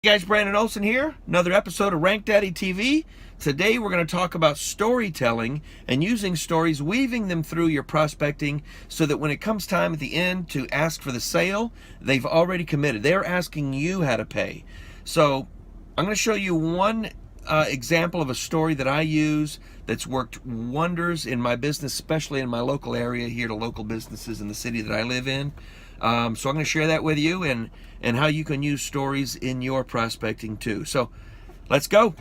Hey guys, Brandon Olson here, another episode of RankDaddy TV. Today we're going to talk about storytelling and using stories, weaving them through your prospecting so that when it comes time at the end to ask for the sale, they've already committed. They're asking you how to pay. So I'm going to show you one example of a story that I use that's worked wonders in my business, especially in my local area here to local businesses in the city that I live in. So I'm going to share that with you and how you can use stories in your prospecting too. So let's go.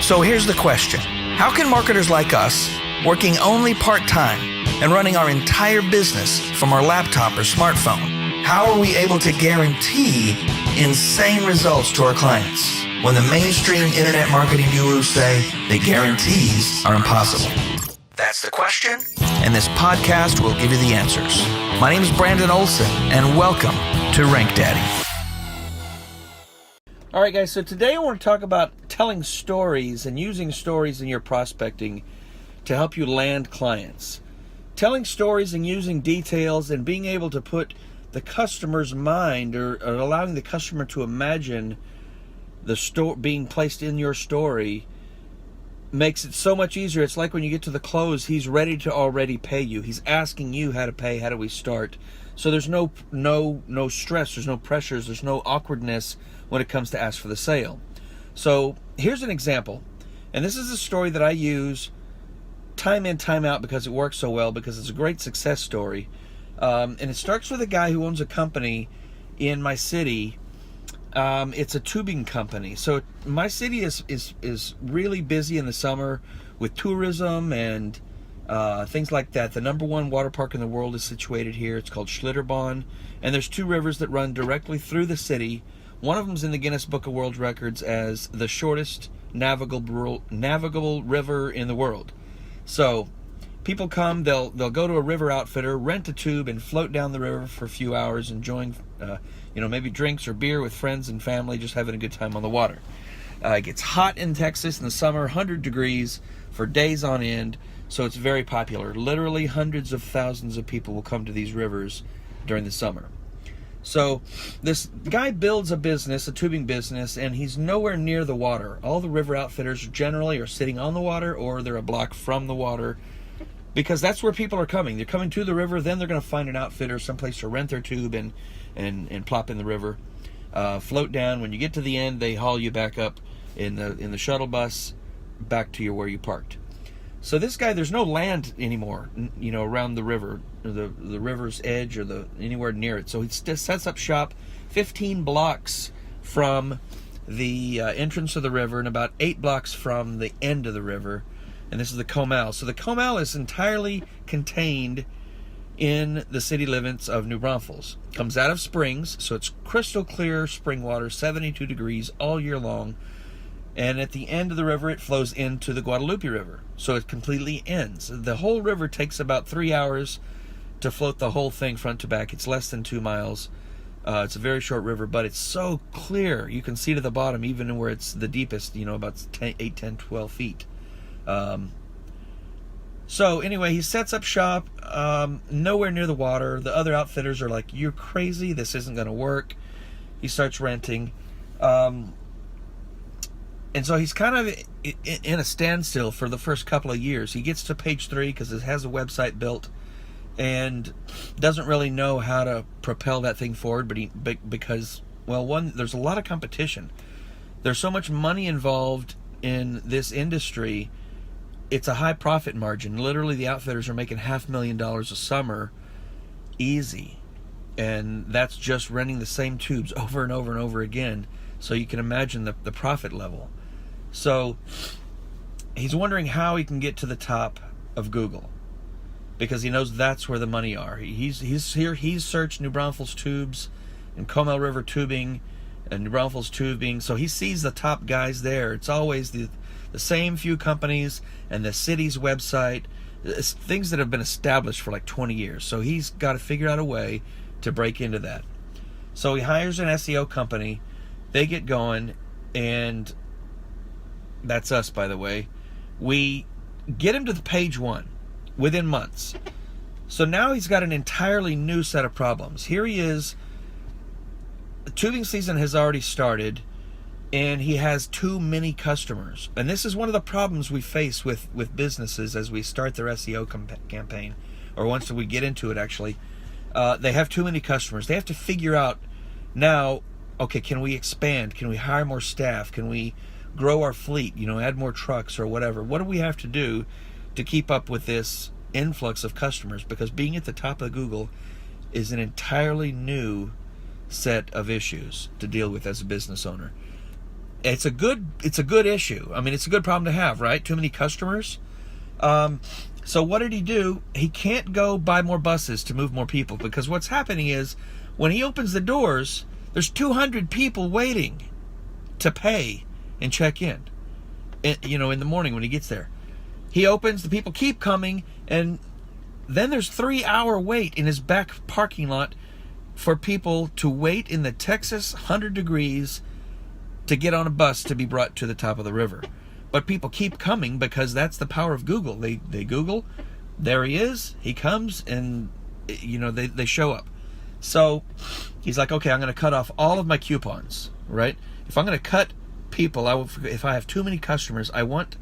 So here's the question. How can marketers like us, working only part-time and running our entire business from our laptop or smartphone, how are we able to guarantee insane results to our clients when the mainstream internet marketing gurus say the guarantees are impossible? That's the question, and this podcast will give you the answers. My name is Brandon Olson, and welcome to RankDaddy. All right, guys, so today I want to talk about telling stories and using stories in your prospecting to help you land clients. Telling stories and using details and being able to put the customer's mind or allowing the customer to imagine the story being placed in your story makes it so much easier. It's like when you get to the close, he's ready to already pay you. He's asking you how to pay, how do we start? So there's no stress, there's no pressures, there's no awkwardness when it comes to ask for the sale. So here's an example. And this is a story that I use time in, time out because it works so well, because it's a great success story. And it starts with a guy who owns a company in my city. It's a tubing company. So my city is really busy in the summer with tourism and things like that. The number one water park in the world is situated here. It's called Schlitterbahn. And there's two rivers that run directly through the city. One of them's in the Guinness Book of World Records as the shortest navigable river in the world. So people come, they'll go to a river outfitter, rent a tube, and float down the river for a few hours, enjoying maybe drinks or beer with friends and family, just having a good time on the water. It gets hot in Texas in the summer, 100 degrees for days on end, so it's very popular. Literally hundreds of thousands of people will come to these rivers during the summer. So this guy builds a business, a tubing business, and he's nowhere near the water. All the river outfitters generally are sitting on the water or they're a block from the water, because that's where people are coming. They're coming to the river, then they're going to find an outfitter, someplace to rent their tube and plop in the river, float down. When you get to the end, they haul you back up in the shuttle bus back to where you parked. So this guy, there's no land anymore, around the river, or the river's edge, or anywhere near it. So he sets up shop 15 blocks from the entrance of the river and about 8 blocks from the end of the river. And this is the Comal. So the Comal is entirely contained in the city limits of New Braunfels. Comes out of springs, so it's crystal clear spring water, 72 degrees all year long. And at the end of the river, it flows into the Guadalupe River. So it completely ends. The whole river takes about 3 hours to float the whole thing front to back. It's less than 2 miles. It's a very short river, but it's so clear. You can see to the bottom, even where it's the deepest, about 8, 10, 12 feet. So anyway, he sets up shop nowhere near the water. The other outfitters are like, "You're crazy, this isn't going to work." He starts renting. And so he's kind of in a standstill for the first couple of years. He gets to page 3 because it has a website built and doesn't really know how to propel that thing forward, because there's a lot of competition. There's so much money involved in this industry. It's a high profit margin. Literally, the outfitters are making $500,000 a summer easy. And that's just renting the same tubes over and over and over again. So you can imagine the profit level. So he's wondering how he can get to the top of Google, because he knows that's where the money are. He's searched New Braunfels tubes and Comal River tubing and New Braunfels tubing. So he sees the top guys there. It's always the same few companies and the city's website, things that have been established for like 20 years. So he's got to figure out a way to break into that. So he hires an SEO company. They get going, and that's us, by the way. We get him to the page 1 within months. So now he's got an entirely new set of problems. Here he is tubing season has already started, and he has too many customers. And this is one of the problems we face with businesses as we start their SEO campaign, or once we get into it actually. They have too many customers. They have to figure out now, okay, can we expand? Can we hire more staff? Can we grow our fleet, add more trucks or whatever? What do we have to do to keep up with this influx of customers? Because being at the top of Google is an entirely new set of issues to deal with as a business owner. It's a good issue. I mean, it's a good problem to have, right? Too many customers. So what did he do? He can't go buy more buses to move more people, because what's happening is when he opens the doors, there's 200 people waiting to pay and check in, in the morning when he gets there. He opens, the people keep coming, and then there's 3-hour wait in his back parking lot for people to wait in the Texas 100 degrees to get on a bus to be brought to the top of the river. But people keep coming because that's the power of Google. They Google, there he is, he comes, and they show up. So he's like, okay, I'm going to cut off all of my coupons, right? If I'm going to cut people, if I have too many customers, I want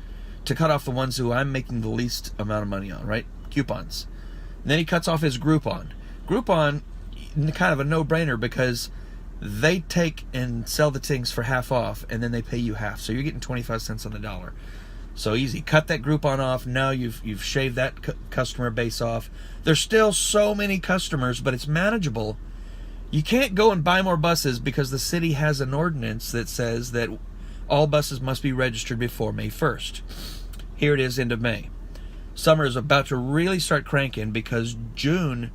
to cut off the ones who I'm making the least amount of money on, right? Coupons. And then he cuts off his Groupon. Groupon, kind of a no-brainer, because they take and sell the things for half off, and then they pay you half. So you're getting 25 cents on the dollar. So easy. Cut that Groupon off. Now you've shaved that customer base off. There's still so many customers, but it's manageable. You can't go and buy more buses because the city has an ordinance that says that all buses must be registered before May 1st. Here it is, end of May. Summer is about to really start cranking because June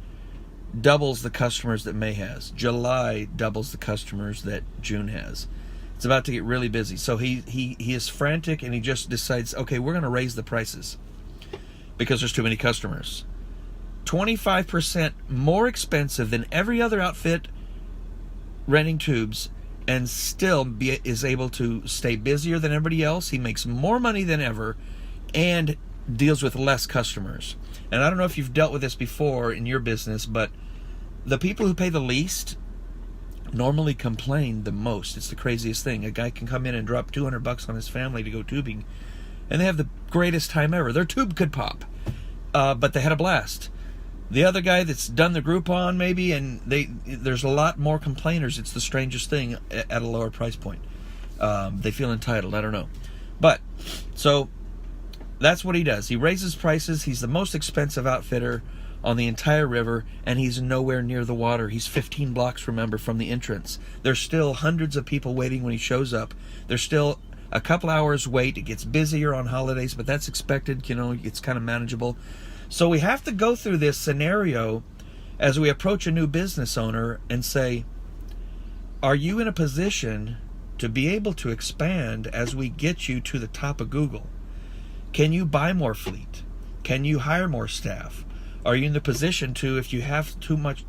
doubles the customers that May has. July doubles the customers that June has. It's about to get really busy. So he is frantic, and he just decides, okay, we're going to raise the prices because there's too many customers. 25% more expensive than every other outfit renting tubes, and still is able to stay busier than everybody else. He makes more money than ever and deals with less customers. And I don't know if you've dealt with this before in your business, but the people who pay the least normally complain the most. It's the craziest thing. A guy can come in and drop $200 on his family to go tubing, and they have the greatest time ever. Their tube could pop, but they had a blast. The other guy that's done the Groupon maybe, and there's a lot more complainers. It's the strangest thing at a lower price point. They feel entitled. I don't know. But, so, that's what he does. He raises prices. He's the most expensive outfitter on the entire river, and he's nowhere near the water. He's 15 blocks, remember, from the entrance. There's still hundreds of people waiting when he shows up. There's still a couple hours wait. It gets busier on holidays, but that's expected. It's kind of manageable. So we have to go through this scenario as we approach a new business owner and say, are you in a position to be able to expand as we get you to the top of Google? Can you buy more fleet? Can you hire more staff? Are you in the position to, if you have too much,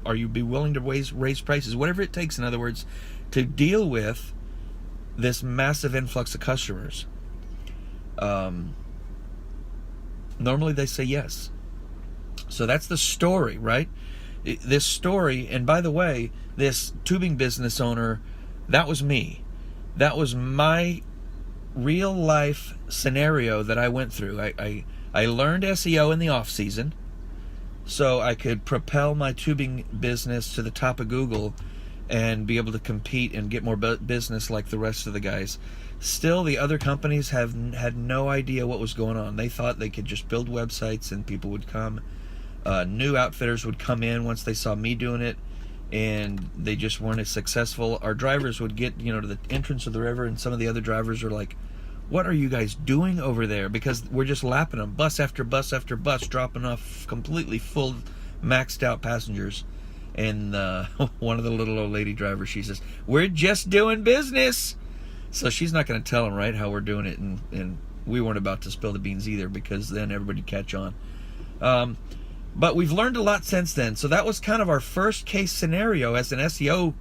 are you be willing to raise prices? Whatever it takes, in other words, to deal with this massive influx of customers. Normally they say yes. So that's the story, right? This story, and by the way, this tubing business owner, that was me. That was my real life scenario that I went through. I learned SEO in the off season so I could propel my tubing business to the top of Google and be able to compete and get more business like the rest of the guys. Still, the other companies had no idea what was going on. They thought they could just build websites and people would come. New outfitters would come in once they saw me doing it, and they just weren't as successful. Our drivers would get to the entrance of the river, and some of the other drivers are like, what are you guys doing over there? Because we're just lapping them, bus after bus after bus, dropping off completely full, maxed out passengers. And one of the little old lady drivers, she says, we're just doing business. So she's not going to tell them, right, how we're doing it. And we weren't about to spill the beans either, because then everybody'd catch on. But we've learned a lot since then. So that was kind of our first case scenario as an SEO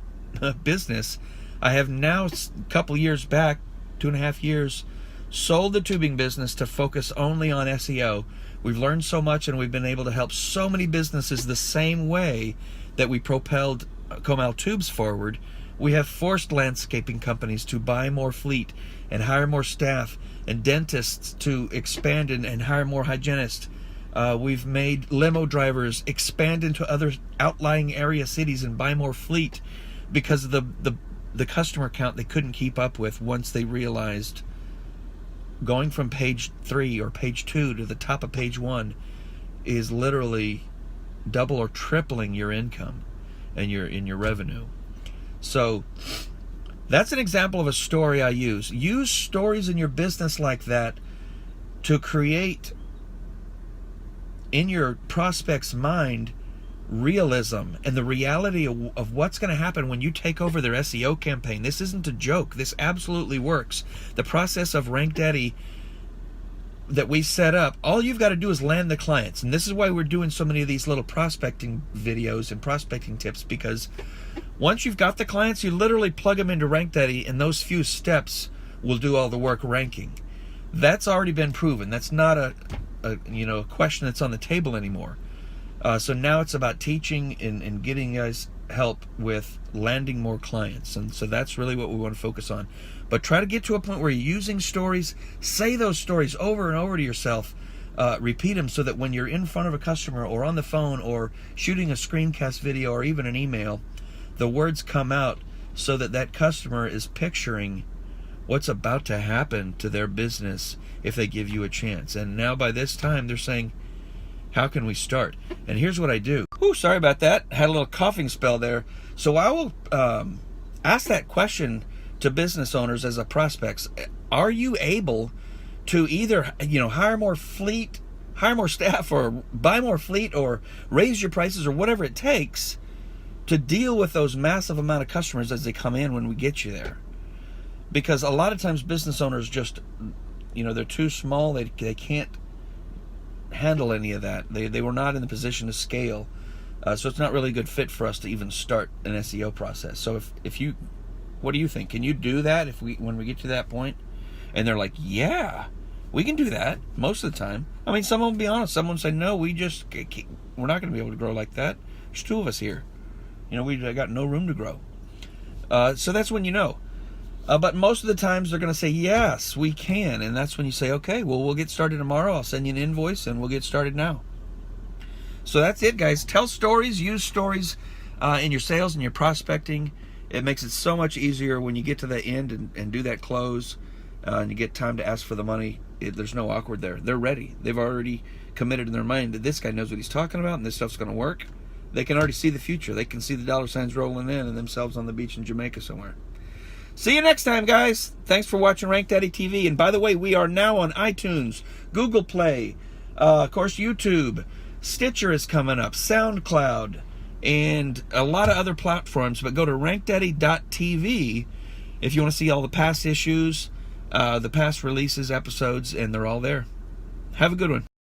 business. I have now, a couple years back, 2.5 years, sold the tubing business to focus only on SEO. We've learned so much, and we've been able to help so many businesses the same way that we propelled Comal tubes forward, we have forced landscaping companies to buy more fleet and hire more staff, and dentists to expand and hire more hygienists. We've made limo drivers expand into other outlying area cities and buy more fleet because of the customer count they couldn't keep up with once they realized going from page 3 or page 2 to the top of page 1 is literally double or tripling your income and your revenue. So that's an example of a story I use. Use stories in your business like that to create in your prospect's mind realism and the reality of what's going to happen when you take over their SEO campaign. This isn't a joke. This absolutely works. The process of RankDaddy that we set up, all you've got to do is land the clients. And this is why we're doing so many of these little prospecting videos and prospecting tips, because once you've got the clients, you literally plug them into RankDaddy, and those few steps will do all the work ranking. That's already been proven. That's not a question that's on the table anymore. So now it's about teaching and getting guys help with landing more clients. And so that's really what we want to focus on. But try to get to a point where you're using stories. Say those stories over and over to yourself. Repeat them so that when you're in front of a customer or on the phone or shooting a screencast video or even an email, the words come out so that that customer is picturing what's about to happen to their business if they give you a chance. And now by this time they're saying, how can we start? And here's what I do. Ooh, sorry about that. Had a little coughing spell there. So I will ask that question to business owners as a prospects. Are you able to either hire more fleet, hire more staff, or buy more fleet, or raise your prices, or whatever it takes to deal with those massive amount of customers as they come in when we get you there? Because a lot of times business owners just, they're too small. They can't handle any of that. They were not in the position to scale. So it's not really a good fit for us to even start an SEO process. So if you, what do you think? Can you do that when we get to that point? And they're like, yeah, we can do that most of the time. I mean, someone will be honest. Someone will say, no, we're not going to be able to grow like that. There's 2 of us here. We got no room to grow. So that's when you know. But most of the times they're going to say, yes, we can. And that's when you say, okay, well, we'll get started tomorrow. I'll send you an invoice and we'll get started now. So that's it, guys. Tell stories, use stories in your sales and your prospecting. It makes it so much easier when you get to the end and do that close and you get time to ask for the money. There's no awkward there. They're ready. They've already committed in their mind that this guy knows what he's talking about and this stuff's going to work. They can already see the future. They can see the dollar signs rolling in and themselves on the beach in Jamaica somewhere. See you next time, guys. Thanks for watching RankDaddy TV. And by the way, we are now on iTunes, Google Play, of course, YouTube. Stitcher is coming up, SoundCloud, and a lot of other platforms. But go to RankDaddy.tv if you want to see all the past issues, the past releases, episodes, and they're all there. Have a good one.